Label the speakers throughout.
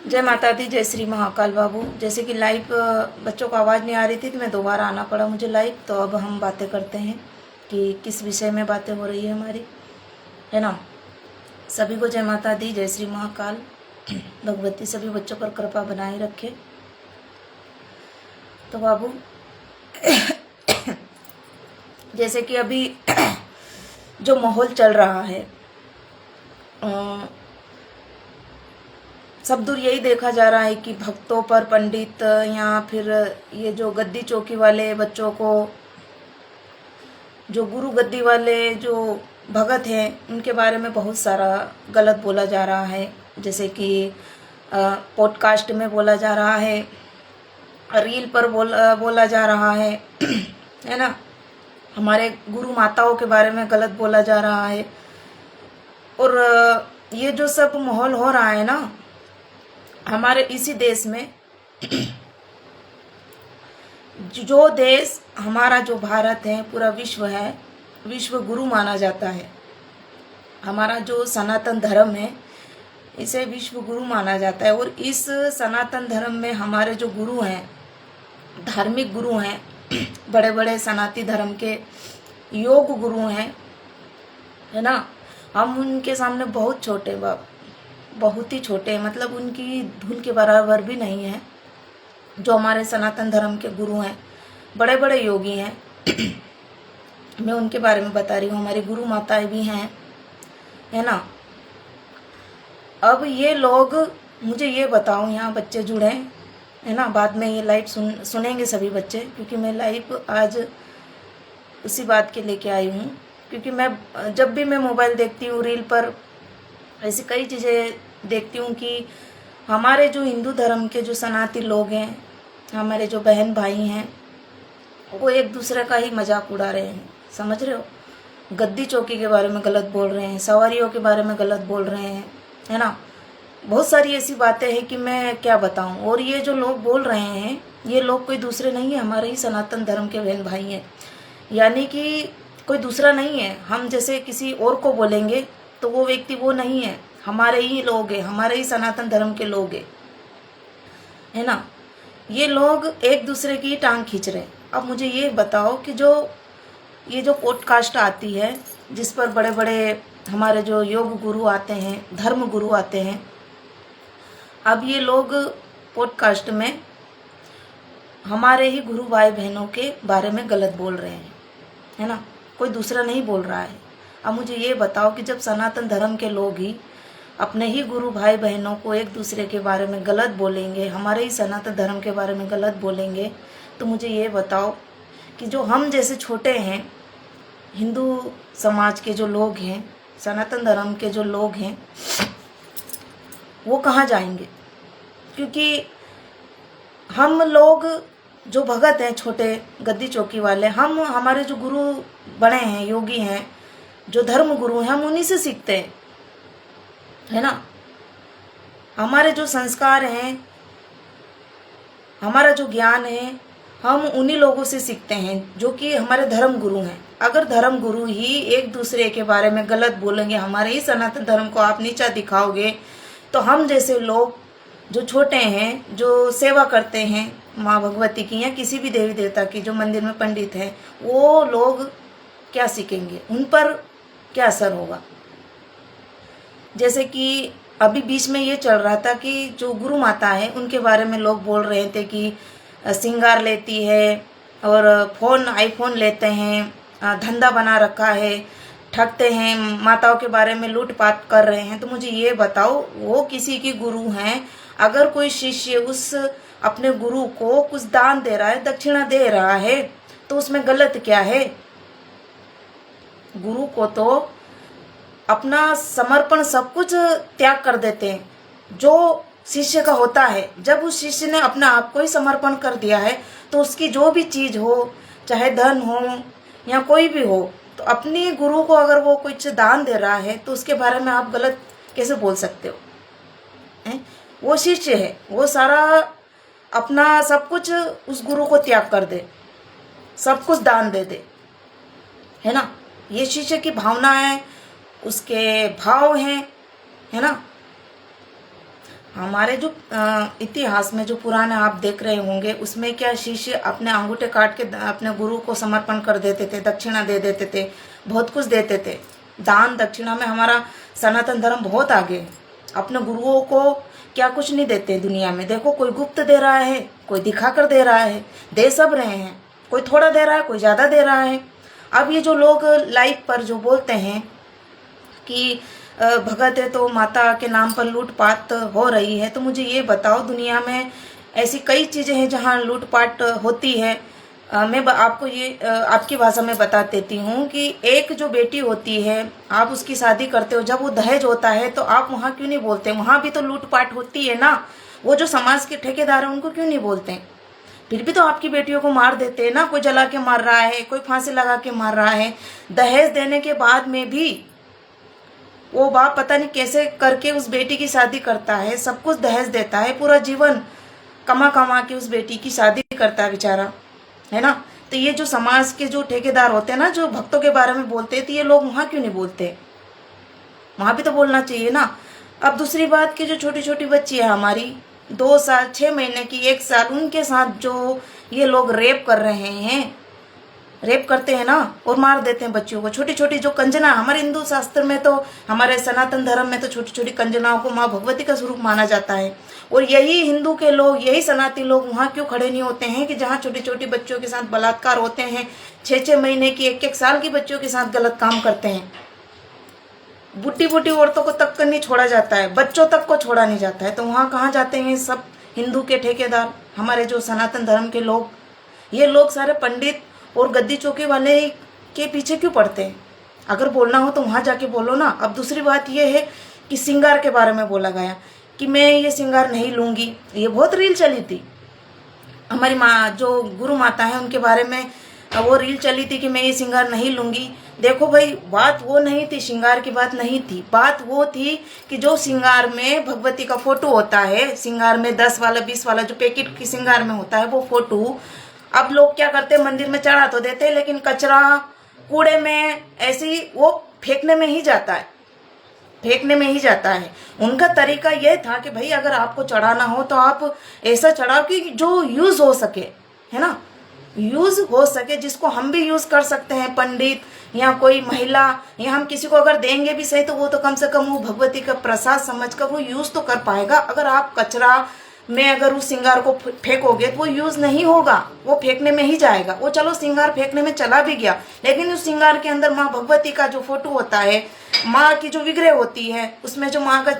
Speaker 1: जय माता दी, जय श्री महाकाल बाबू। जैसे कि लाइव बच्चों को आवाज़ नहीं आ रही थी तो मैं दोबारा आना पड़ा मुझे लाइव। तो अब हम बातें करते हैं कि किस विषय में बातें हो रही है हमारी, है ना। सभी को जय माता दी, जय श्री महाकाल। भगवती सभी बच्चों पर कृपा बनाए रखे। तो बाबू जैसे कि अभी जो माहौल चल रहा है, सब दूर यही देखा जा रहा है कि भक्तों पर पंडित या फिर ये जो गद्दी चौकी वाले बच्चों को, जो गुरु गद्दी वाले जो भगत हैं, उनके बारे में बहुत सारा गलत बोला जा रहा है। जैसे कि पॉडकास्ट में बोला जा रहा है, रील पर बोला जा रहा है है ना। हमारे गुरु माताओं के बारे में गलत बोला जा रहा है। और ये जो सब माहौल हो रहा है ना हमारे इसी देश में, जो देश हमारा जो भारत है, पूरा विश्व है, विश्व गुरु माना जाता है। हमारा जो सनातन धर्म है इसे विश्व गुरु माना जाता है। और इस सनातन धर्म में हमारे जो गुरु हैं, धार्मिक गुरु हैं, बड़े बड़े सनातनी धर्म के योग गुरु हैं, है ना। हम उनके सामने बहुत छोटे, बहुत ही छोटे, मतलब उनकी धूल के बराबर भी नहीं है। जो हमारे सनातन धर्म के गुरु हैं, बड़े बड़े योगी हैं, मैं उनके बारे में बता रही हूँ। हमारी गुरु माताएं भी हैं, है ना। अब ये लोग, मुझे ये बताओ, यहाँ बच्चे जुड़े, है ना। बाद में ये लाइव सुनेंगे सभी बच्चे, क्योंकि मैं लाइव आज उसी बात के लेके आई हूँ। क्योंकि मैं जब भी मैं मोबाइल देखती हूँ, रील पर ऐसी कई चीज़ें देखती हूँ कि हमारे जो हिंदू धर्म के जो सनातनी लोग हैं, हमारे जो बहन भाई हैं, वो एक दूसरे का ही मजाक उड़ा रहे हैं, समझ रहे हो। गद्दी चौकी के बारे में गलत बोल रहे हैं, सवारियों के बारे में गलत बोल रहे हैं, है ना। बहुत सारी ऐसी बातें हैं कि मैं क्या बताऊं। और ये जो लोग बोल रहे हैं, ये लोग कोई दूसरे नहीं है, हमारे ही सनातन धर्म के बहन भाई हैं। यानी कि कोई दूसरा नहीं है। हम जैसे किसी और को बोलेंगे तो वो व्यक्ति वो नहीं है, हमारे ही लोग हैं, हमारे ही सनातन धर्म के लोग हैं, है ना। ये लोग एक दूसरे की टांग खींच रहे हैं। अब मुझे ये बताओ कि ये जो पॉडकास्ट आती है, जिस पर बड़े बड़े हमारे जो योग गुरु आते हैं, धर्म गुरु आते हैं, अब ये लोग पॉडकास्ट में हमारे ही गुरु भाई बहनों के बारे में गलत बोल रहे हैं, है ना। कोई दूसरा नहीं बोल रहा है। अब मुझे ये बताओ कि जब सनातन धर्म के लोग ही अपने ही गुरु भाई बहनों को एक दूसरे के बारे में गलत बोलेंगे, हमारे ही सनातन धर्म के बारे में गलत बोलेंगे, तो मुझे ये बताओ कि जो हम जैसे छोटे हैं, हिंदू समाज के जो लोग हैं, सनातन धर्म के जो लोग हैं, वो कहाँ जाएंगे। क्योंकि हम लोग जो भगत हैं, छोटे गद्दी चौकी वाले, हम हमारे जो गुरु बड़े हैं, योगी हैं, जो धर्म गुरु हैं, हम उन्हीं से सीखते हैं, है ना। हमारे जो संस्कार हैं, हमारा जो ज्ञान है, हम उन्हीं लोगों से सीखते हैं जो कि हमारे धर्म गुरु हैं। अगर धर्म गुरु ही एक दूसरे के बारे में गलत बोलेंगे, हमारे ही सनातन धर्म को आप नीचा दिखाओगे, तो हम जैसे लोग जो छोटे हैं, जो सेवा करते हैं माँ भगवती की या किसी भी देवी देवता की, जो मंदिर में पंडित हैं, वो लोग क्या सीखेंगे, उन पर क्या असर होगा। जैसे कि अभी बीच में ये चल रहा था कि जो गुरु माता है उनके बारे में लोग बोल रहे थे कि श्रृंगार लेती है और आईफोन लेते हैं, धंधा बना रखा है, ठगते हैं, माताओं के बारे में लूटपाट कर रहे हैं। तो मुझे ये बताओ, वो किसी की गुरु हैं, अगर कोई शिष्य उस अपने गुरु को कुछ दान दे रहा है, दक्षिणा दे रहा है, तो उसमें गलत क्या है। गुरु को तो अपना समर्पण सब कुछ त्याग कर देते हैं जो शिष्य का होता है। जब उस शिष्य ने अपना आप को ही समर्पण कर दिया है, तो उसकी जो भी चीज हो, चाहे धन हो या कोई भी हो, तो अपने गुरु को अगर वो कुछ दान दे रहा है तो उसके बारे में आप गलत कैसे बोल सकते हो। वो शिष्य है, वो सारा अपना सब कुछ उस गुरु को त्याग कर दे, सब कुछ दान दे दे, है ना। ये शिष्य की भावना है, उसके भाव हैं, है ना। हमारे जो इतिहास में जो पुराने आप देख रहे होंगे, उसमें क्या शिष्य अपने अंगूठे काट के अपने गुरु को समर्पण कर देते थे, दक्षिणा दे देते थे, बहुत कुछ देते थे। दान दक्षिणा में हमारा सनातन धर्म बहुत आगे है। अपने गुरुओं को क्या कुछ नहीं देते दुनिया में। देखो, कोई गुप्त दे रहा है, कोई दिखा कर दे रहा है, दे सब रहे हैं। कोई थोड़ा दे रहा है, कोई ज़्यादा दे रहा है। अब ये जो लोग लाइव पर जो बोलते हैं कि भगत है तो माता के नाम पर लूटपाट हो रही है, तो मुझे ये बताओ, दुनिया में ऐसी कई चीज़ें हैं जहाँ लूटपाट होती है। मैं आपको ये आपकी भाषा में बता देती हूँ कि एक जो बेटी होती है, आप उसकी शादी करते हो, जब वो दहेज होता है तो आप वहाँ क्यों नहीं बोलते? वहाँ भी तो लूटपाट होती है ना। वो जो समाज के ठेकेदार हैं उनको क्यों नहीं बोलते? फिर भी तो आपकी बेटियों को मार देते हैं ना। कोई जला के मार रहा है, कोई फांसी लगा के मार रहा है। दहेज देने के बाद में भी वो बाप पता नहीं कैसे करके उस बेटी की शादी करता है, सब कुछ दहेज देता है, पूरा जीवन कमा कमा के उस बेटी की शादी करता है बेचारा, है ना। तो ये जो समाज के जो ठेकेदार होते हैं ना, जो भक्तों के बारे में बोलते हैं, तो ये लोग वहाँ क्यों नहीं बोलते? वहाँ भी तो बोलना चाहिए ना। अब दूसरी बात कि जो छोटी छोटी बच्ची है हमारी, 2 साल 6 महीने की, 1 साल, उनके साथ जो ये लोग रेप कर रहे हैं, रेप करते हैं ना, और मार देते हैं बच्चियों को। छोटी छोटी जो कंजना, हमारे हिंदू शास्त्र में तो, हमारे सनातन धर्म में तो छोटी छोटी कंजनाओं को माँ भगवती का स्वरूप माना जाता है। और यही हिंदू के लोग, यही सनातनी लोग वहाँ क्यों खड़े नहीं होते हैं कि जहाँ छोटी छोटी बच्चियों के साथ बलात्कार होते हैं, 6-6 महीने की, 1-1 साल की बच्चियों के साथ गलत काम करते हैं। बुढ़ी बुढ़ी औरतों को तक नहीं छोड़ा जाता है, बच्चों तक को छोड़ा नहीं जाता है। तो वहाँ कहाँ जाते हैं सब हिंदू के ठेकेदार, हमारे जो सनातन धर्म के लोग? ये लोग सारे पंडित और गद्दी चौकी वाले के पीछे क्यों पड़ते हैं? अगर बोलना हो तो वहाँ जाके बोलो ना। अब दूसरी बात ये है कि श्रृंगार के बारे में बोला गया कि मैं ये श्रृंगार नहीं लूँगी। ये बहुत रील चली थी, हमारी माँ जो गुरु माता है उनके बारे में वो रील चली थी कि मैं ये श्रृंगार नहीं लूँगी। देखो भाई, बात वो नहीं थी, श्रृंगार की बात नहीं थी। बात वो थी कि जो श्रृंगार में भगवती का फोटो होता है, श्रृंगार में 10 वाला 20 वाला जो पैकेट की श्रृंगार में होता है वो फोटो, अब लोग क्या करते हैं, मंदिर में चढ़ा तो देते हैं, लेकिन कचरा कूड़े में ऐसे ही वो फेंकने में ही जाता है, फेंकने में ही जाता है। उनका तरीका यह था कि भाई अगर आपको चढ़ाना हो तो आप ऐसा चढ़ाओ कि जो यूज हो सके, है ना, यूज हो सके, जिसको हम भी यूज कर सकते हैं, पंडित या कोई महिला, या हम किसी को अगर देंगे भी सही तो वो तो कम से कम वो भगवती का प्रसाद समझकर वो यूज तो कर पाएगा। अगर आप कचरा में अगर उस श्रृंगार को फेंकोगे तो वो यूज नहीं होगा, वो फेंकने में ही जाएगा। वो चलो श्रृंगार फेंकने में चला भी गया, लेकिन उस श्रृंगार के अंदर माँ भगवती का जो फोटो होता है, माँ की जो विग्रह होती है, उसमें जो माँ का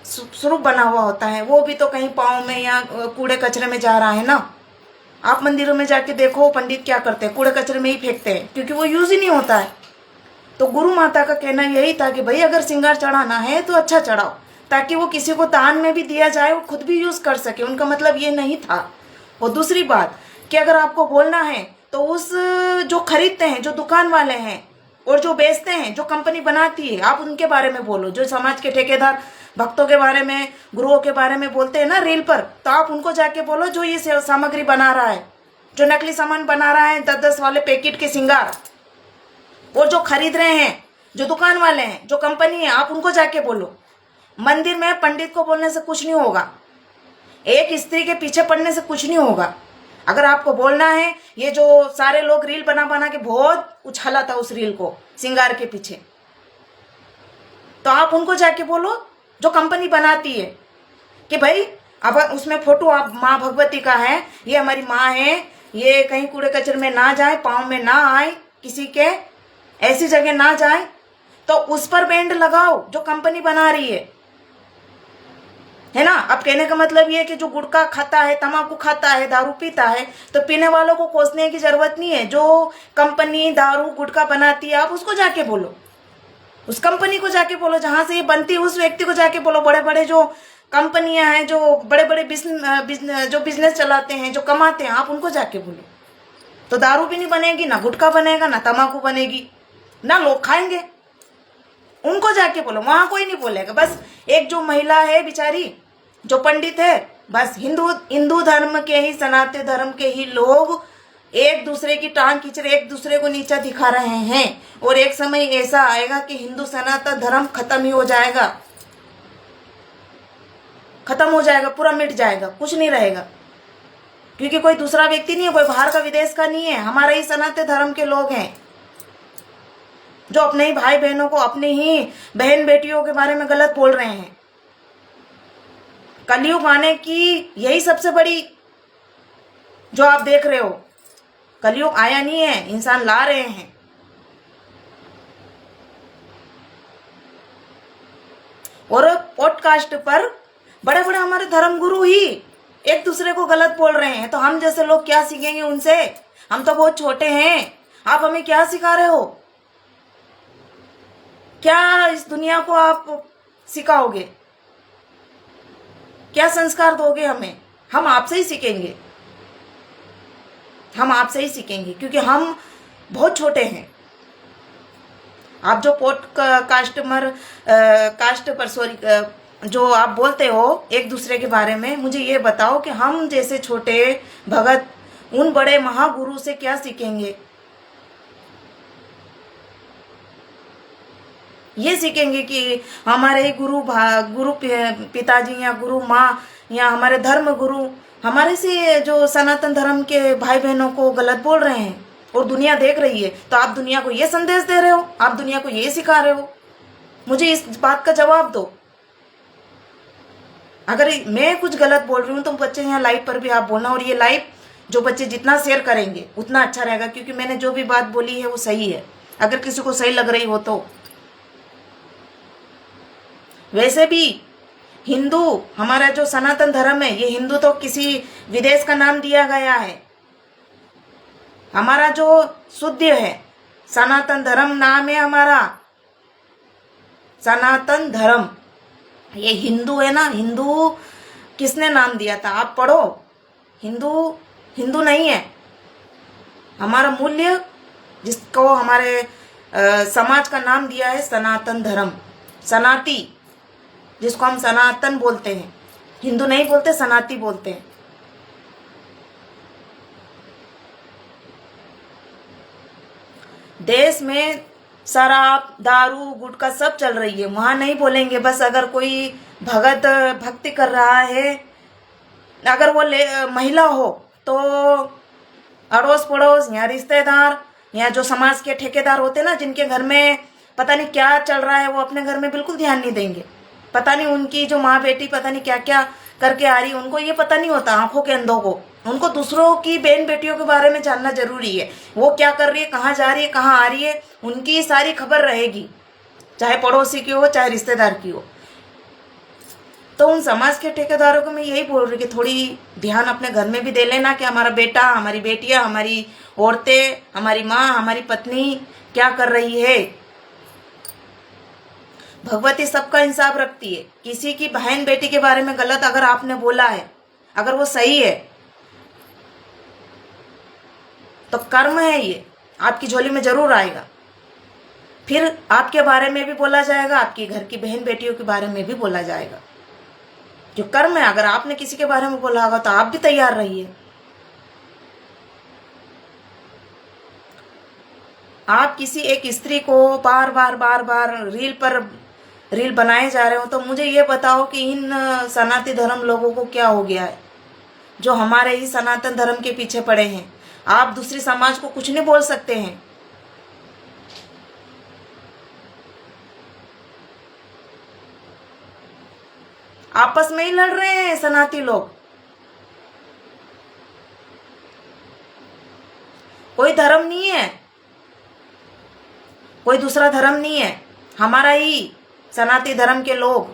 Speaker 1: स्वरूप बना हुआ होता है, वो भी तो कहीं पाँव में या कूड़े कचरे में जा रहा है ना। आप मंदिरों में जाके देखो पंडित क्या करते हैं, कूड़े कचरे में ही फेंकते हैं, क्योंकि वो यूज ही नहीं होता है। तो गुरु माता का कहना यही था कि भाई अगर श्रृंगार चढ़ाना है तो अच्छा चढ़ाओ, ताकि वो किसी को दान में भी दिया जाए और खुद भी यूज कर सके। उनका मतलब ये नहीं था। और दूसरी बात कि अगर आपको बोलना है तो उस जो खरीदते हैं, जो दुकान वाले हैं और जो बेचते हैं, जो कंपनी बनाती है, आप उनके बारे में बोलो। जो समाज के ठेकेदार भक्तों के बारे में, गुरुओं के बारे में बोलते हैं ना रील पर, तो आप उनको जाके बोलो जो ये सामग्री बना रहा है, जो नकली सामान बना रहा है, 10-10 वाले पैकेट के श्रृंगार, और जो खरीद रहे हैं, जो दुकान वाले हैं, जो कंपनी है, आप उनको जाके बोलो। मंदिर में पंडित को बोलने से कुछ नहीं होगा, एक स्त्री के पीछे पड़ने से कुछ नहीं होगा। अगर आपको बोलना है, ये जो सारे लोग रील बना बना के बहुत उछाला था उस रील को श्रृंगार के पीछे, तो आप उनको जाके बोलो जो कंपनी बनाती है कि भाई अब उसमें फोटो आप माँ भगवती का है, ये हमारी माँ है, ये कहीं कूड़े कचरे में ना जाए, पाँव में ना आए, किसी के ऐसी जगह ना जाए, तो उस पर बैंड लगाओ जो कंपनी बना रही है ना। अब कहने का मतलब ये है कि जो गुटखा खाता है, तम्बाकू खाता है, दारू पीता है, तो पीने वालों को कोसने की जरूरत नहीं है। जो कंपनी दारू गुटखा बनाती है, आप उसको जाके बोलो, उस कंपनी को जाके बोलो, जहां से ये बनती है उस व्यक्ति को जाके बोलो। बड़े बड़े जो कंपनियां हैं, जो बड़े बड़े जो बिजनेस चलाते हैं, जो कमाते हैं, आप उनको जाके बोलो। तो दारू भी नहीं बनेगी, ना गुटखा बनेगा, ना तम्बाकू बनेगी, ना लोग खाएंगे। उनको जाके बोलो, वहां कोई नहीं बोलेगा। बस एक जो महिला है बेचारी, जो पंडित है, बस हिंदू धर्म के ही, सनातन धर्म के ही लोग एक दूसरे की टांग खींच रहे, एक दूसरे को नीचा दिखा रहे हैं। और एक समय ऐसा आएगा कि हिंदू सनातन धर्म खत्म ही हो जाएगा। खत्म हो जाएगा, पूरा मिट जाएगा, कुछ नहीं रहेगा। क्योंकि कोई दूसरा व्यक्ति नहीं है, कोई बाहर का विदेश का नहीं है, हमारे ही सनातन धर्म के लोग हैं जो अपने ही भाई बहनों को, अपनी ही बहन बेटियों के बारे में गलत बोल रहे हैं। कलयुग आने की यही सबसे बड़ी जो आप देख रहे हो, कलयुग आया नहीं है, इंसान ला रहे हैं। और पॉडकास्ट पर बड़े बड़े हमारे धर्म गुरु ही एक दूसरे को गलत बोल रहे हैं, तो हम जैसे लोग क्या सीखेंगे उनसे? हम तो बहुत छोटे हैं, आप हमें क्या सिखा रहे हो? क्या इस दुनिया को आप सिखाओगे? क्या संस्कार दोगे हमें? हम आपसे ही सीखेंगे, हम आपसे ही सीखेंगे, क्योंकि हम बहुत छोटे हैं। आप जो कास्ट पर जो आप बोलते हो एक दूसरे के बारे में, मुझे ये बताओ कि हम जैसे छोटे भगत उन बड़े महागुरु से क्या सीखेंगे? ये सीखेंगे कि हमारे गुरु पिताजी या गुरु माँ या हमारे धर्म गुरु हमारे से जो सनातन धर्म के भाई बहनों को गलत बोल रहे हैं और दुनिया देख रही है, तो आप दुनिया को ये संदेश दे रहे हो, आप दुनिया को ये सिखा रहे हो? मुझे इस बात का जवाब दो। अगर मैं कुछ गलत बोल रही हूँ तो बच्चे यहाँ लाइव पर भी आप बोलना, और ये लाइव जो बच्चे जितना शेयर करेंगे उतना अच्छा रहेगा, क्योंकि मैंने जो भी बात बोली है वो सही है, अगर किसी को सही लग रही हो तो। वैसे भी हिंदू, हमारा जो सनातन धर्म है, ये हिंदू तो किसी विदेश का नाम दिया गया है। हमारा जो शुद्ध है सनातन धर्म नाम है हमारा, सनातन धर्म। ये हिंदू है ना, हिंदू किसने नाम दिया था? आप पढ़ो, हिंदू नहीं है। हमारा मूल्य जिसको हमारे समाज का नाम दिया है सनातन धर्म, सनाती, जिसको हम सनातन बोलते हैं, हिंदू नहीं बोलते, सनाती बोलते हैं। देश में शराब, दारू, गुटखा सब चल रही है, वहां नहीं बोलेंगे। बस अगर कोई भगत भक्ति कर रहा है, अगर वो महिला हो, तो अड़ोस पड़ोस या रिश्तेदार या जो समाज के ठेकेदार होते ना, जिनके घर में पता नहीं क्या चल रहा है, वो अपने घर में बिल्कुल ध्यान नहीं देंगे। पता नहीं उनकी जो माँ बेटी पता नहीं क्या क्या करके आ रही, उनको ये पता नहीं होता, आंखों के अंधों को। उनको दूसरों की बहन बेटियों के बारे में जानना जरूरी है, वो क्या कर रही है, कहाँ जा रही है, कहाँ आ रही है, उनकी सारी खबर रहेगी, चाहे पड़ोसी की हो चाहे रिश्तेदार की हो। तो उन समाज के ठेकेदारों को मैं यही बोल रही कि थोड़ी ध्यान अपने घर में भी दे लेना कि हमारा बेटा, हमारी बेटियां, हमारी औरतें, हमारी माँ, हमारी पत्नी क्या कर रही है। भगवती सबका इंसाफ रखती है। किसी की बहन बेटी के बारे में गलत अगर आपने बोला है, अगर वो सही है, तो कर्म है, ये आपकी झोली में जरूर आएगा। फिर आपके बारे में भी बोला जाएगा, आपकी घर की बहन बेटियों के बारे में भी बोला जाएगा। जो कर्म है, अगर आपने किसी के बारे में बोला होगा तो आप भी तैयार रहिए। आप किसी एक स्त्री को बार बार रील बनाए जा रहे हो, तो मुझे ये बताओ कि इन सनातन धर्म लोगों को क्या हो गया है, जो हमारे ही सनातन धर्म के पीछे पड़े हैं। आप दूसरी समाज को कुछ नहीं बोल सकते हैं। आपस में ही लड़ रहे हैं सनाती लोग। कोई धर्म नहीं है, कोई दूसरा धर्म नहीं है, हमारा ही सनातनी धर्म के लोग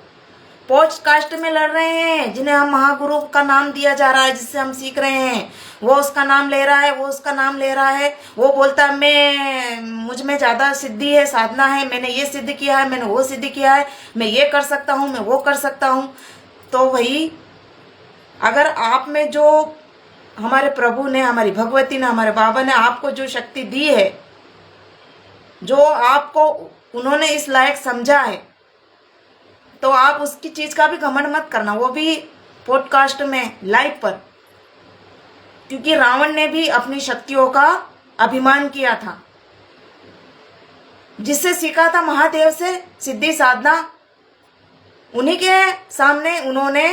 Speaker 1: पॉडकास्ट में लड़ रहे हैं, जिन्हें हम महागुरु का नाम दिया जा रहा है, जिससे हम सीख रहे हैं। वो उसका नाम ले रहा है, वो उसका नाम ले रहा है, वो बोलता है मुझ में ज्यादा सिद्धि है, साधना है, मैंने ये सिद्ध किया है, मैंने वो सिद्ध किया है, मैं ये कर सकता हूँ, मैं वो कर सकता हूँ। तो भाई, अगर आप में जो हमारे प्रभु ने, हमारी भगवती ने, हमारे बाबा ने आपको जो शक्ति दी है, जो आपको उन्होंने इस लायक समझा है, तो आप उसकी चीज का भी घमंड मत करना, वो भी पॉडकास्ट में लाइव पर। क्योंकि रावण ने भी अपनी शक्तियों का अभिमान किया था, जिससे सीखा था महादेव से सिद्धि साधना। उन्हीं के सामने उन्होंने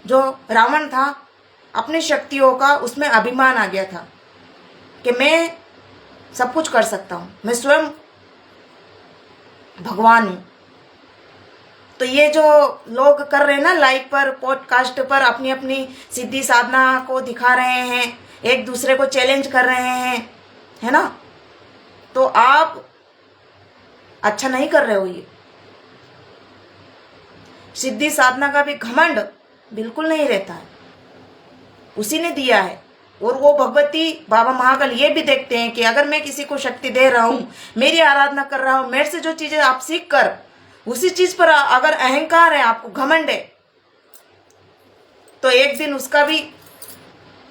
Speaker 1: जो रावण था, अपनी शक्तियों का उसमें अभिमान आ गया था कि मैं सब कुछ कर सकता हूँ, मैं स्वयं भगवान हूँ। तो ये जो लोग कर रहे हैं ना, लाइव पर, पॉडकास्ट पर अपनी अपनी सिद्धि साधना को दिखा रहे हैं, एक दूसरे को चैलेंज कर रहे हैं, है ना, तो आप अच्छा नहीं कर रहे हो। ये सिद्धि साधना का भी घमंड बिल्कुल नहीं रहता है, उसी ने दिया है। और वो भगवती बाबा महाकाल ये भी देखते हैं कि अगर मैं किसी को शक्ति दे रहा हूं, मेरी आराधना कर रहा हूं, मेरे से जो चीजें आप सीख कर उसी चीज पर अगर अहंकार है, आपको घमंड है, तो एक दिन उसका भी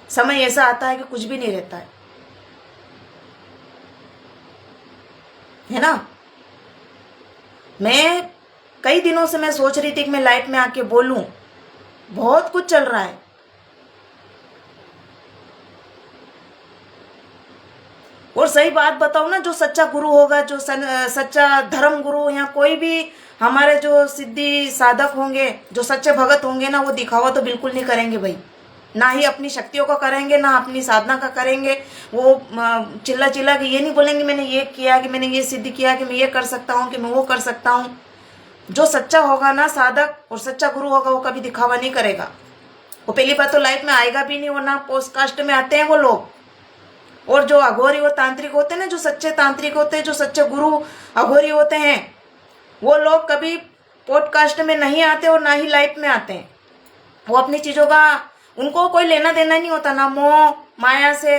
Speaker 1: समय ऐसा आता है कि कुछ भी नहीं रहता है ना। मैं कई दिनों से मैं सोच रही थी कि मैं लाइट में आके बोलूं, बहुत कुछ चल रहा है। और सही बात बताऊं ना, जो सच्चा गुरु होगा, जो सच्चा धर्म गुरु या कोई भी हमारे जो सिद्धि साधक होंगे, जो सच्चे भगत होंगे ना, वो दिखावा तो बिल्कुल नहीं करेंगे भाई। ना ही अपनी शक्तियों का करेंगे, ना अपनी साधना का करेंगे। वो चिल्ला चिल्ला के ये नहीं बोलेंगे मैंने ये किया, कि मैंने ये सिद्ध किया, कि मैं ये कर सकता हूँ, कि मैं वो कर सकता हूँ। जो सच्चा होगा ना साधक और सच्चा गुरु होगा, वो कभी दिखावा नहीं करेगा। वो पहली बात तो लाइफ में आएगा भी नहीं, वरना पोस्टकास्ट में आते हैं वो लोग। और जो अघोरी और तांत्रिक होते हैं ना, जो सच्चे तांत्रिक होते हैं, जो सच्चे गुरु अघोरी होते हैं, वो लोग कभी पॉडकास्ट में नहीं आते और ना ही लाइव में आते हैं। वो अपनी चीजों का, उनको कोई लेना देना नहीं होता, ना मोह माया से,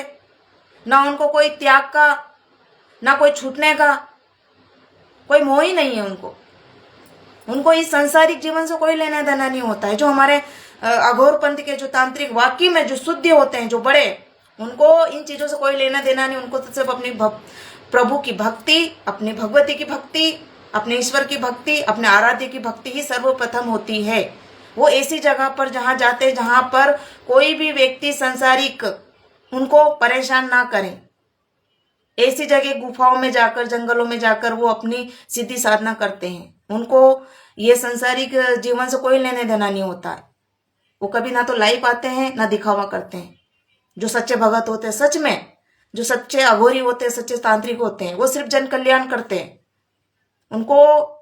Speaker 1: ना उनको कोई त्याग का, ना कोई छूटने का, कोई मोह ही नहीं है उनको इस सांसारिक जीवन से कोई लेना देना नहीं होता है। जो हमारे अघोर पंथ के जो तांत्रिक वाकई में जो शुद्ध होते हैं, जो बड़े, उनको इन चीजों से कोई लेना देना नहीं। उनको तो सिर्फ अपनी प्रभु की भक्ति, अपनी भगवती की भक्ति, अपने ईश्वर की भक्ति, अपने आराध्य की भक्ति ही सर्वप्रथम होती है। वो ऐसी जगह पर जहां जाते हैं जहां पर कोई भी व्यक्ति संसारिक उनको परेशान ना करे। ऐसी जगह गुफाओं में जाकर, जंगलों में जाकर वो अपनी सिद्धि साधना करते हैं। उनको ये संसारिक जीवन से कोई लेने देना नहीं होता है। वो कभी ना तो लाइव आते हैं, ना दिखावा करते हैं। जो सच्चे भगत होते हैं, सच में जो सच्चे अघोरी होते हैं, सच्चे तांत्रिक होते हैं, वो सिर्फ जन कल्याण करते हैं। उनको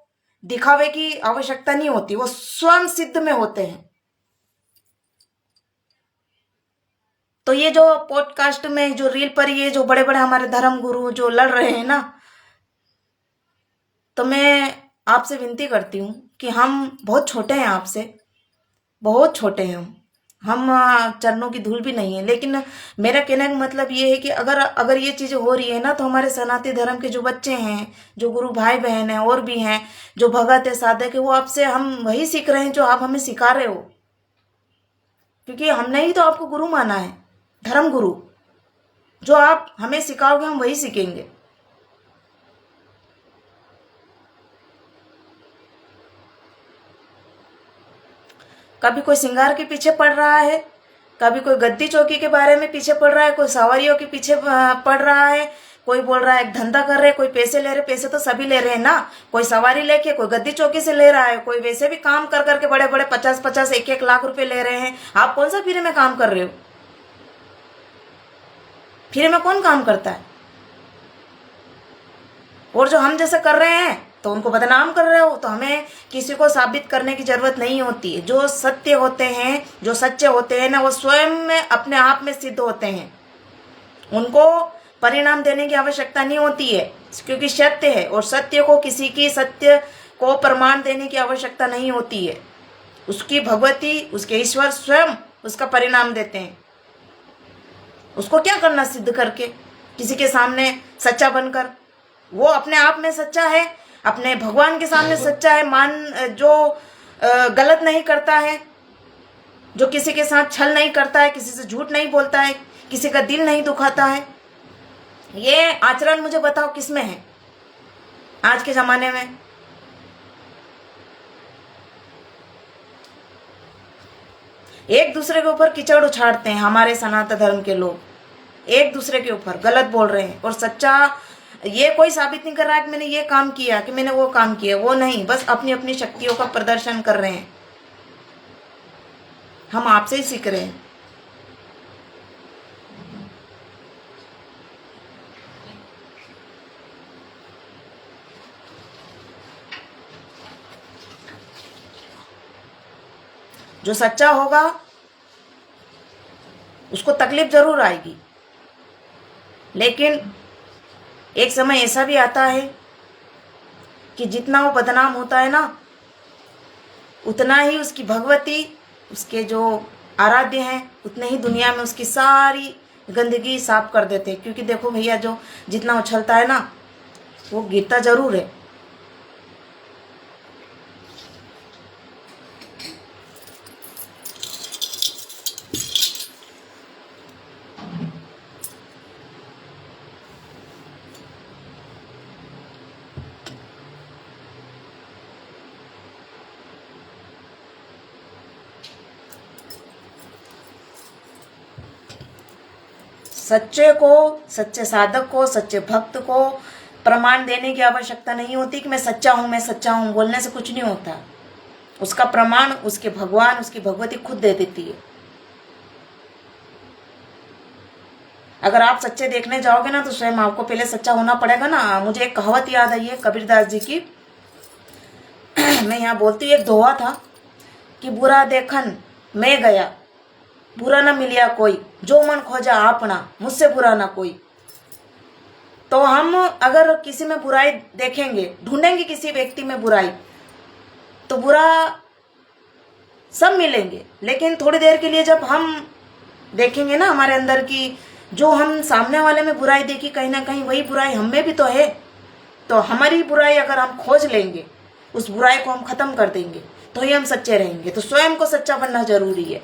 Speaker 1: दिखावे की आवश्यकता नहीं होती, वो स्वयं सिद्ध में होते हैं। तो ये जो पॉडकास्ट में, जो रील पर ये जो बड़े बड़े हमारे धर्म गुरु जो लड़ रहे हैं ना, तो मैं आपसे विनती करती हूँ कि हम बहुत छोटे हैं, आपसे बहुत छोटे हैं हम चरणों की धूल भी नहीं है। लेकिन मेरा कहने का मतलब ये है कि अगर ये चीजें हो रही है ना, तो हमारे सनातन धर्म के जो बच्चे हैं, जो गुरु भाई बहन हैं और भी हैं, जो भगत है, साधक है, वो आपसे हम वही सीख रहे हैं जो आप हमें सिखा रहे हो। क्योंकि हमने ही तो आपको गुरु माना है, धर्म गुरु। जो आप हमें सिखाओगे हम वही सीखेंगे। कभी कोई श्रृंगार के पीछे पड़ रहा है, कभी कोई गद्दी चौकी के बारे में पीछे पड़ रहा है, कोई सवारियों के पीछे पड़ रहा है, कोई बोल रहा है एक धंधा कर रहे, कोई पैसे ले रहे। पैसे तो सभी ले रहे हैं ना, कोई सवारी लेके, कोई गद्दी चौकी से ले रहा है, कोई वैसे भी काम कर करके बड़े बड़े 50-50, 1-1 लाख रुपए ले रहे हैं। आप कौन सा फ्री में काम कर रहे हो? फ्री में कौन काम करता है? और जो हम जैसे कर रहे हैं तो उनको बदनाम कर रहे हो। तो हमें किसी को साबित करने की जरूरत नहीं होती है। जो सत्य होते हैं, जो सच्चे होते हैं ना, वो स्वयं में अपने आप में सिद्ध होते हैं। उनको परिणाम देने की आवश्यकता नहीं होती है, क्योंकि सत्य है। और सत्य को, किसी की सत्य को प्रमाण देने की आवश्यकता नहीं होती है। उसकी भगवती, उसके ईश्वर स्वयं उसका परिणाम देते हैं। उसको क्या करना सिद्ध करके, किसी के सामने सच्चा बनकर? वो अपने आप में सच्चा है, अपने भगवान के सामने सच्चा है। जो गलत नहीं करता है, जो किसी के साथ छल नहीं करता है, किसी से झूठ नहीं बोलता है, किसी का दिल नहीं दुखाता है। ये आचरण मुझे बताओ किसमें है आज के जमाने में? एक दूसरे के ऊपर कीचड़ उछाड़ते हैं हमारे सनातन धर्म के लोग, एक दूसरे के ऊपर गलत बोल रहे हैं। और सच्चा ये कोई साबित नहीं कर रहा है कि मैंने ये काम किया, कि मैंने वो काम किया, वो नहीं, बस अपनी अपनी शक्तियों का प्रदर्शन कर रहे हैं। हम आपसे ही सीख रहे हैं। जो सच्चा होगा उसको तकलीफ जरूर आएगी, लेकिन एक समय ऐसा भी आता है कि जितना वो बदनाम होता है ना, उतना ही उसकी भगवती, उसके जो आराध्य हैं, उतने ही दुनिया में उसकी सारी गंदगी साफ कर देते हैं। क्योंकि देखो भैया, जो जितना उछलता है ना, वो गिरता जरूर है। सच्चे को, सच्चे साधक को, सच्चे भक्त को प्रमाण देने की आवश्यकता नहीं होती कि मैं सच्चा हूं, मैं सच्चा हूं। बोलने से कुछ नहीं होता। उसका प्रमाण उसके भगवान, उसकी भगवती खुद दे देती है। अगर आप सच्चे देखने जाओगे ना, तो स्वयं आपको पहले सच्चा होना पड़ेगा ना। मुझे एक कहावत याद आई है कबीरदास जी की। मैं यहाँ बोलती हूँ, एक दोहा था कि बुरा देखन मैं गया, बुरा न मिलिया कोई, जो मन खोजा आपना, मुझसे बुरा ना कोई। तो हम अगर किसी में बुराई देखेंगे, ढूंढेंगे किसी व्यक्ति में बुराई, तो बुरा सब मिलेंगे। लेकिन थोड़ी देर के लिए जब हम देखेंगे ना हमारे अंदर की, जो हम सामने वाले में बुराई देखी, कहीं ना कहीं वही बुराई हम में भी तो है। तो हमारी बुराई अगर हम खोज लेंगे, उस बुराई को हम खत्म कर देंगे, तो ही हम सच्चे रहेंगे। तो स्वयं को सच्चा बनना जरूरी है।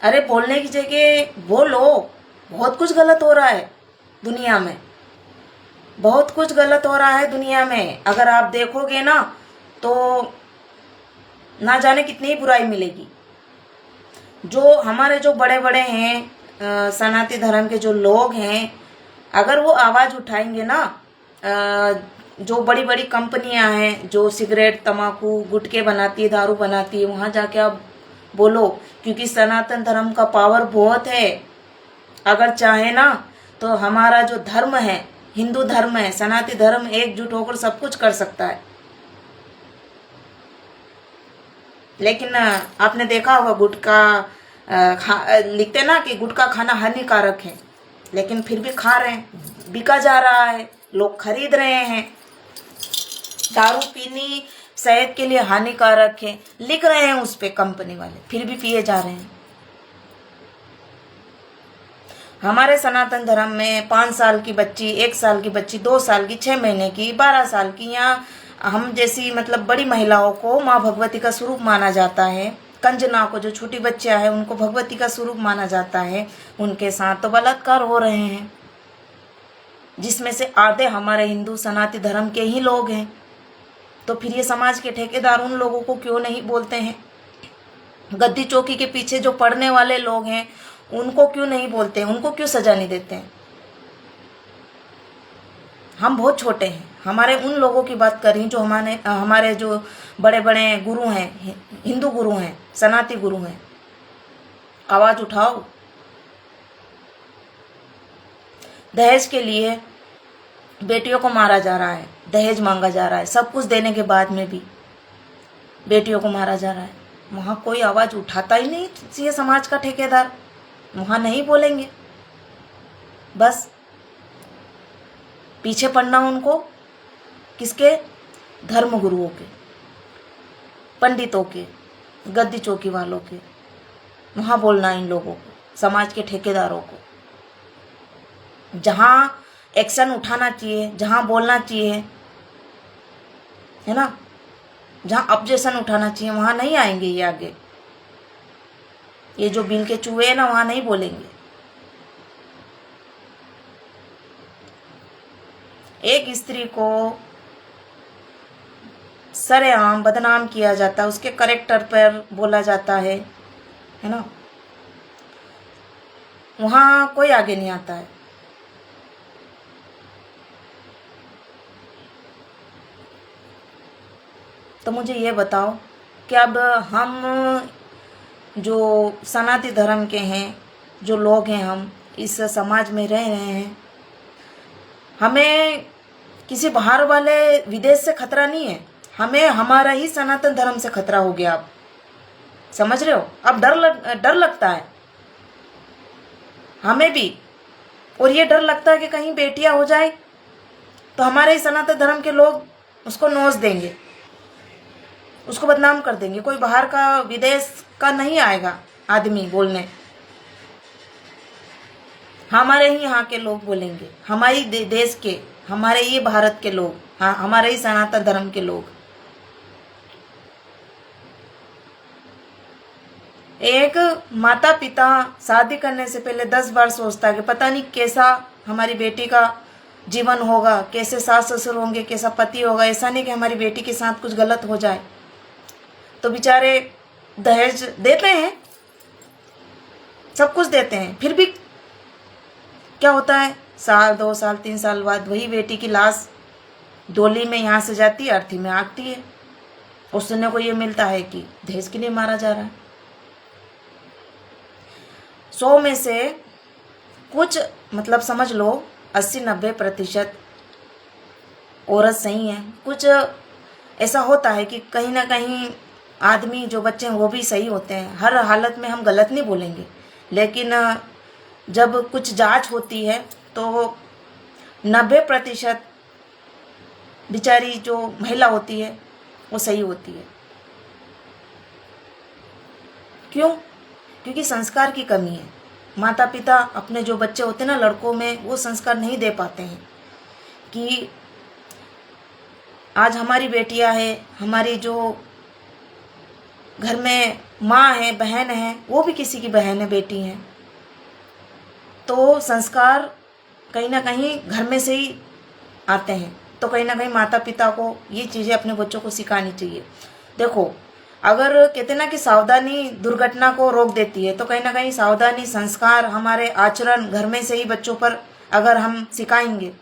Speaker 1: अरे बोलने की जगह बोलो। बहुत कुछ गलत हो रहा है दुनिया में, बहुत कुछ गलत हो रहा है दुनिया में। अगर आप देखोगे ना, तो ना जाने कितनी ही बुराई मिलेगी। जो हमारे जो बड़े बड़े हैं सनातन धर्म के जो लोग हैं, अगर वो आवाज उठाएंगे ना, जो बड़ी बड़ी कंपनियां हैं जो सिगरेट, तंबाकू, गुटखे बनाती है, दारू बनाती है, वहां जाके आप बोलो। क्योंकि सनातन धर्म का पावर बहुत है। अगर चाहे ना, तो हमारा जो धर्म है, हिंदू धर्म है, सनातन धर्म एकजुट होकर सब कुछ कर सकता है। लेकिन आपने देखा होगा गुटखा लिखते ना कि गुटखा खाना हानिकारक है, लेकिन फिर भी खा रहे हैं, बिका जा रहा है, लोग खरीद रहे हैं। दारू पीनी सेहत के लिए हानिकारक है, लिख रहे हैं उस पे कंपनी वाले, फिर भी पिए जा रहे हैं। हमारे सनातन धर्म में 5 साल की बच्ची, 1 साल की बच्ची, 2 साल की, 6 महीने की, 12 साल की, या हम जैसी मतलब बड़ी महिलाओं को माँ भगवती का स्वरूप माना जाता है। कंजना को, जो छोटी बच्चियां हैं, उनको भगवती का स्वरूप माना जाता है। उनके साथ तो बलात्कार हो रहे हैं, जिसमें से आधे हमारे हिंदू सनातन धर्म के ही लोग हैं। तो फिर ये समाज के ठेकेदार उन लोगों को क्यों नहीं बोलते हैं? गद्दी चौकी के पीछे जो पढ़ने वाले लोग हैं, उनको क्यों नहीं बोलते हैं? उनको क्यों सजा नहीं देते हैं? हम बहुत छोटे हैं। हमारे उन लोगों की बात कर रही जो हमारे जो बड़े बड़े गुरु हैं, हिंदू गुरु हैं, सनातनी गुरु हैं। आवाज उठाओ। दहेज के लिए बेटियों को मारा जा रहा है, दहेज मांगा जा रहा है, सब कुछ देने के बाद में भी बेटियों को मारा जा रहा है। वहां कोई आवाज उठाता ही नहीं। ये समाज का ठेकेदार वहां नहीं बोलेंगे। बस पीछे पड़ना उनको किसके? धर्म गुरुओं के, पंडितों के, गद्दी चौकी वालों के। वहां बोलना इन लोगों को, समाज के ठेकेदारों को। जहां एक्शन उठाना चाहिए, जहां बोलना चाहिए, है ना, जहां ऑब्जेक्शन उठाना चाहिए, वहां नहीं आएंगे ये आगे। ये जो बिल के चूहे हैं ना, वहां नहीं बोलेंगे। एक स्त्री को सरेआम बदनाम किया जाता है, उसके करेक्टर पर बोला जाता है ना। वहाँ कोई आगे नहीं आता है। तो मुझे ये बताओ कि अब हम जो सनातनी धर्म के हैं, जो लोग हैं, हम इस समाज में रह रहे हैं, हमें किसी बाहर वाले विदेश से खतरा नहीं है, हमें हमारा ही सनातन धर्म से खतरा हो गया। अब समझ रहे हो? अब डर लगता है हमें भी, और ये डर लगता है कि कहीं बेटियां हो जाए तो हमारे ही सनातन धर्म के लोग उसको नोच देंगे, उसको बदनाम कर देंगे। कोई बाहर का विदेश का नहीं आएगा आदमी बोलने, हमारे ही यहाँ के लोग बोलेंगे, हमारी देश के, हमारे ही भारत के लोग, हाँ, हमारे ही सनातन धर्म के लोग। एक माता पिता शादी करने से पहले 10 बार सोचता है कि पता नहीं कैसा हमारी बेटी का जीवन होगा, कैसे सास ससुर होंगे, कैसा पति होगा। ऐसा नहीं कि हमारी बेटी के साथ कुछ गलत हो जाए। तो बेचारे दहेज देते हैं, सब कुछ देते हैं, फिर भी क्या होता है, साल 2 साल 3 साल बाद वही बेटी की लाश डोली में यहाँ से जाती है, अर्थी में आती है, और सुनने को ये मिलता है कि दहेज के लिए मारा जा रहा है। 100 में से कुछ, मतलब समझ लो 80-90% औरत सही है। कुछ ऐसा होता है कि कहीं ना कहीं आदमी, जो बच्चे हैं वो भी सही होते हैं। हर हालत में हम गलत नहीं बोलेंगे, लेकिन जब कुछ जांच होती है तो 90% बेचारी जो महिला होती है वो सही होती है। क्यों? क्योंकि संस्कार की कमी है। माता पिता अपने जो बच्चे होते हैं ना, लड़कों में, वो संस्कार नहीं दे पाते हैं कि आज हमारी बेटियां हैं, हमारी जो घर में माँ है, बहन है, वो भी किसी की बहन है, बेटी है, तो संस्कार कहीं ना कहीं घर में से ही आते हैं। तो कहीं ना कहीं माता पिता को ये चीज़ें अपने बच्चों को सिखानी चाहिए। देखो, अगर कहते ना कि सावधानी दुर्घटना को रोक देती है, तो कहीं ना कहीं सावधानी, संस्कार, हमारे आचरण घर में से ही बच्चों पर अगर हम सिखाएंगे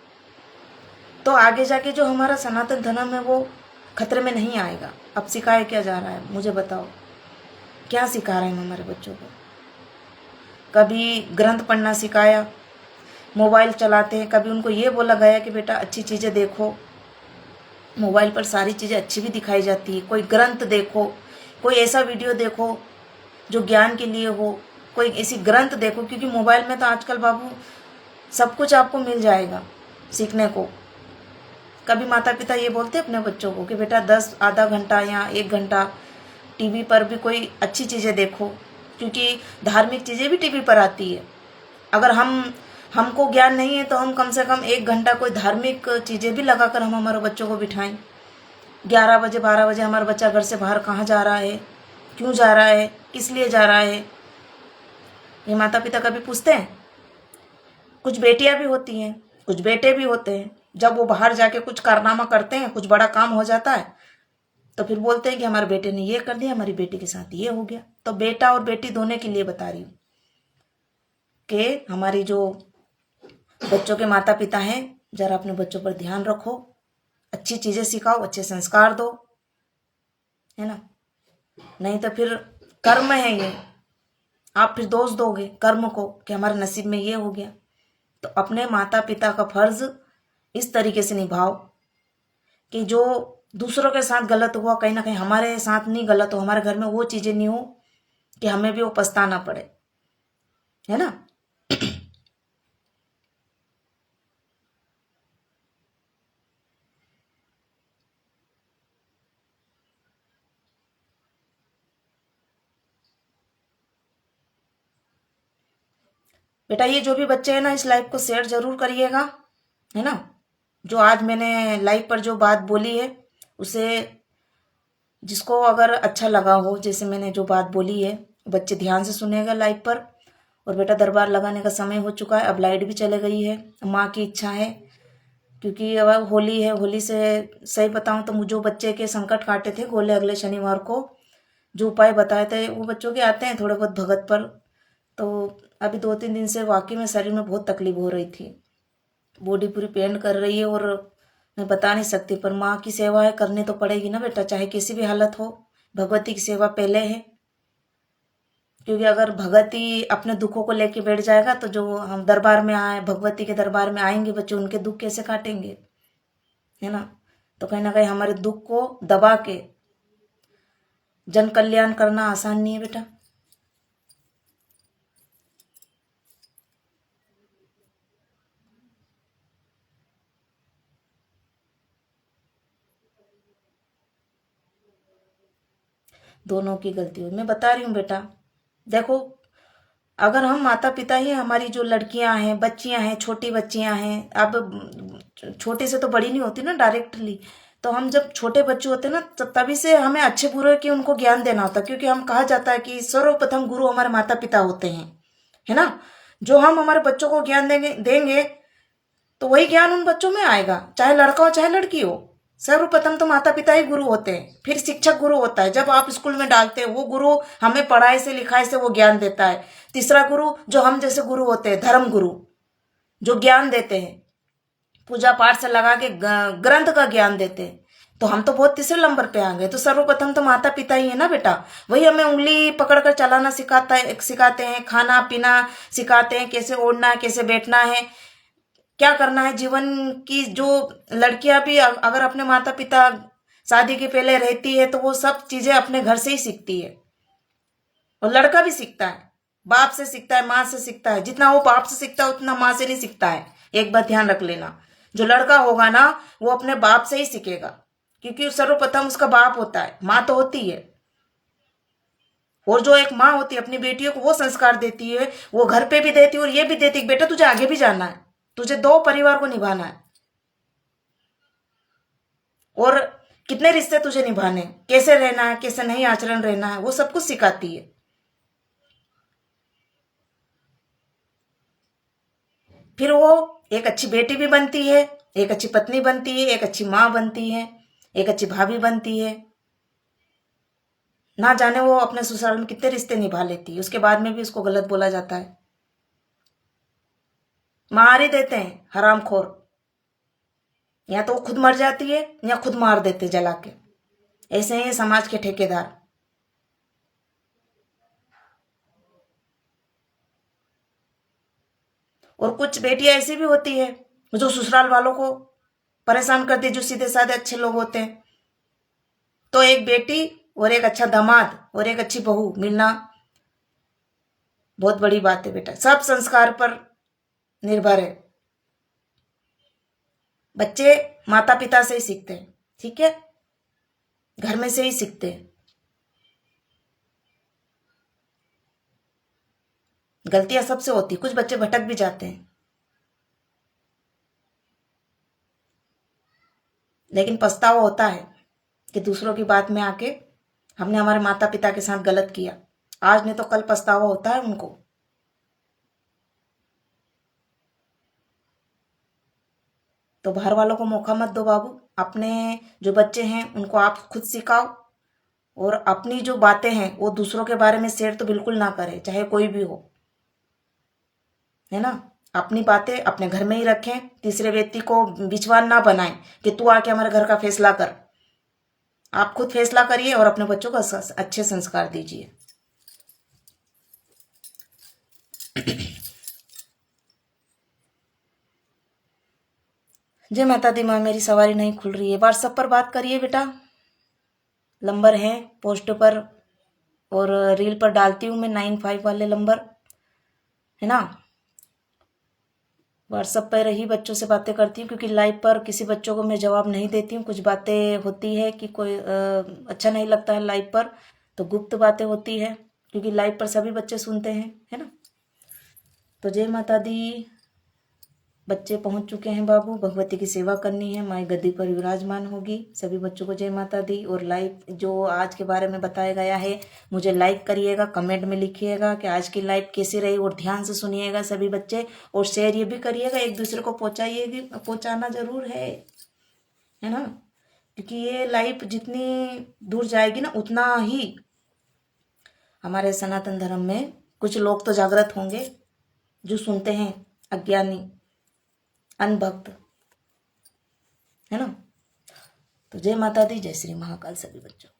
Speaker 1: तो आगे जाके जो हमारा सनातन धर्म है वो खतरे में नहीं आएगा। अब सिखाया क्या जा रहा है, मुझे बताओ, क्या सिखा रहे हैं हमारे बच्चों को? कभी ग्रंथ पढ़ना सिखाया, मोबाइल चलाते हैं, कभी उनको ये बोला गया कि बेटा अच्छी चीज़ें देखो, मोबाइल पर सारी चीज़ें अच्छी भी दिखाई जाती है, कोई ग्रंथ देखो, कोई ऐसा वीडियो देखो जो ज्ञान के लिए हो, कोई ऐसी ग्रंथ देखो, क्योंकि मोबाइल में तो आजकल बाबू सब कुछ आपको मिल जाएगा सीखने को। कभी माता पिता ये बोलते हैं अपने बच्चों को कि बेटा 10 आधा घंटा या 1 घंटा टीवी पर भी कोई अच्छी चीज़ें देखो, क्योंकि धार्मिक चीज़ें भी टीवी पर आती है। अगर हमको ज्ञान नहीं है तो हम कम से कम 1 घंटा कोई धार्मिक चीज़ें भी लगाकर हम हमारे बच्चों को बिठाएं। 11 बजे 12 बजे हमारा बच्चा घर से बाहर कहाँ जा रहा है, क्यों जा रहा है, किस लिए जा रहा है, ये माता पिता कभी पूछते हैं? कुछ बेटियां भी होती हैं, कुछ बेटे भी होते हैं, जब वो बाहर जाके कुछ कारनामा करते हैं, कुछ बड़ा काम हो जाता है, तो फिर बोलते हैं कि हमारे बेटे ने ये कर दिया, हमारी बेटी के साथ ये हो गया। तो बेटा और बेटी दोनों के लिए बता रही हूँ कि हमारी जो बच्चों के माता पिता हैं, जरा अपने बच्चों पर ध्यान रखो, अच्छी चीज़ें सिखाओ, अच्छे संस्कार दो, है ना। नहीं तो फिर कर्म है ये, आप फिर दोष दोगे कर्म को कि हमारे नसीब में ये हो गया। तो अपने माता पिता का फर्ज इस तरीके से निभाओ कि जो दूसरों के साथ गलत हुआ, कहीं ना कहीं हमारे साथ नहीं गलत हो, हमारे घर में वो चीज़ें नहीं हो कि हमें भी वो पछताना पड़े, है ना। बेटा ये जो भी बच्चे हैं ना, इस लाइव को शेयर जरूर करिएगा, है ना। जो आज मैंने लाइव पर जो बात बोली है, उसे जिसको अगर अच्छा लगा हो, जैसे मैंने जो बात बोली है, बच्चे ध्यान से सुनेगा लाइव पर। और बेटा दरबार लगाने का समय हो चुका है, अब लाइट भी चले गई है, माँ की इच्छा है क्योंकि अब होली है, होली से सही बताऊं तो मुझे जो बच्चे के संकट काटे थे गोले अगले शनिवार को, जो उपाय बताए थे वो बच्चों के आते हैं थोड़े बहुत भगत पर। तो अभी 2-3 दिन से वाकई में शरीर में बहुत तकलीफ हो रही थी, बॉडी पूरी पेन कर रही है। और मैं बता नहीं सकती, पर माँ की सेवा है, करनी तो पड़ेगी ना बेटा, चाहे किसी भी हालत हो। भगवती की सेवा पहले है, क्योंकि अगर भगवती अपने दुखों को लेके बैठ जाएगा तो जो हम दरबार में आए, भगवती के दरबार में आएंगे बच्चे, उनके दुख कैसे काटेंगे, है ना। तो कहीं ना कहीं हमारे दुख को दबा के जन कल्याण करना आसान नहीं है बेटा। दोनों की गलती हो, मैं बता रही हूँ बेटा। देखो, अगर हम माता पिता ही, हमारी जो लड़कियां हैं, बच्चियां हैं, छोटी बच्चियां हैं, अब छोटे से तो बड़ी नहीं होती ना डायरेक्टली, तो हम जब छोटे बच्चे होते हैं ना, तभी से हमें अच्छे बुरे की उनको ज्ञान देना होता है। क्योंकि हम कहा जाता है कि सर्वप्रथम गुरु हमारे माता पिता होते हैं, है ना। जो हम हमारे बच्चों को ज्ञान देंगे तो वही ज्ञान उन बच्चों में आएगा, चाहे लड़का हो चाहे लड़की हो। सर्वप्रथम तो माता पिता ही गुरु होते हैं, फिर शिक्षक गुरु होता है। जब आप स्कूल में डालते हैं वो गुरु हमें पढ़ाई से लिखाई से वो ज्ञान देता है। तीसरा गुरु जो हम जैसे गुरु होते हैं, धर्म गुरु, जो ज्ञान देते हैं, पूजा पाठ से लगा के ग्रंथ का ज्ञान देते हैं। तो हम तो बहुत तीसरे नंबर पे आ गए। तो सर्वप्रथम तो माता पिता ही है ना बेटा। वही हमें उंगली पकड़कर चलाना सिखाते हैं, खाना पीना सिखाते हैं, कैसे ओढ़ना है, कैसे बैठना है, क्या करना है जीवन की। जो लड़कियां भी अगर अपने माता पिता शादी के पहले रहती है तो वो सब चीजें अपने घर से ही सीखती है। और लड़का भी सीखता है, बाप से सीखता है, माँ से सीखता है। जितना वो बाप से सीखता है उतना माँ से नहीं सीखता है। एक बात ध्यान रख लेना, जो लड़का होगा ना वो अपने बाप से ही सीखेगा, क्योंकि सर्वप्रथम उसका बाप होता है, माँ तो होती है। और जो एक माँ होती है अपनी बेटियों को वो संस्कार देती है, वो घर पे भी देती है और ये भी देती है, बेटा तुझे आगे भी जाना है, तुझे 2 परिवार को निभाना है, और कितने रिश्ते तुझे निभाने, कैसे रहना है, कैसे नहीं आचरण रहना है, वो सब कुछ सिखाती है। फिर वो एक अच्छी बेटी भी बनती है, एक अच्छी पत्नी बनती है, एक अच्छी माँ बनती है, एक अच्छी भाभी बनती है। ना जाने वो अपने ससुराल में कितने रिश्ते निभा लेती है, उसके बाद में भी उसको गलत बोला जाता है। मार ही देते हैं हरामखोर, या तो वो खुद मर जाती है या खुद मार देते जला के। ऐसे ही समाज के ठेकेदार। और कुछ बेटियां ऐसी भी होती है जो ससुराल वालों को परेशान करती है, जो सीधे साधे अच्छे लोग होते हैं। तो एक बेटी और एक अच्छा दामाद और एक अच्छी बहू मिलना बहुत बड़ी बात है बेटा। सब संस्कार पर निर्भर है। बच्चे माता पिता से ही सीखते हैं, ठीक है, घर में से ही सीखते हैं। गलतियां सबसे होती, कुछ बच्चे भटक भी जाते हैं, लेकिन पछतावा होता है कि दूसरों की बात में आके हमने हमारे माता पिता के साथ गलत किया। आज नहीं तो कल पछतावा होता है उनको। तो बाहर वालों को मौका मत दो बाबू। अपने जो बच्चे हैं उनको आप खुद सिखाओ, और अपनी जो बातें हैं वो दूसरों के बारे में शेयर तो बिल्कुल ना करें, चाहे कोई भी हो, है ना। अपनी बातें अपने घर में ही रखें, तीसरे व्यक्ति को बिचवान ना बनाएं कि तू आके हमारे घर का फैसला कर। आप खुद फैसला करिए और अपने बच्चों को अच्छे संस्कार दीजिए। जय माता दी माँ, मेरी सवारी नहीं खुल रही है। व्हाट्सएप पर बात करिए बेटा, नंबर है पोस्ट पर और रील पर डालती हूँ मैं, 95 वाले नंबर, है ना। व्हाट्सएप पर ही बच्चों से बातें करती हूँ, क्योंकि लाइव पर किसी बच्चों को मैं जवाब नहीं देती हूँ। कुछ बातें होती है कि कोई अच्छा नहीं लगता है लाइव पर, तो गुप्त बातें होती है, क्योंकि लाइव पर सभी बच्चे सुनते हैं, है ना। तो जय माता दी, बच्चे पहुंच चुके हैं बाबू, भगवती की सेवा करनी है, माई गद्दी पर विराजमान होगी। सभी बच्चों को जय माता दी। और लाइव जो आज के बारे में बताया गया है मुझे लाइक करिएगा, कमेंट में लिखिएगा कि आज की लाइव कैसी रही, और ध्यान से सुनिएगा सभी बच्चे, और शेयर ये भी करिएगा, एक दूसरे को पहुंचाइएगा, पहुंचाना जरूर है ना, क्योंकि ये लाइव जितनी दूर जाएगी ना उतना ही हमारे सनातन धर्म में कुछ लोग तो जागृत होंगे जो सुनते हैं, अज्ञानी अनभक्त, है ना। तो जय माता दी, जय श्री महाकाल सभी बच्चों।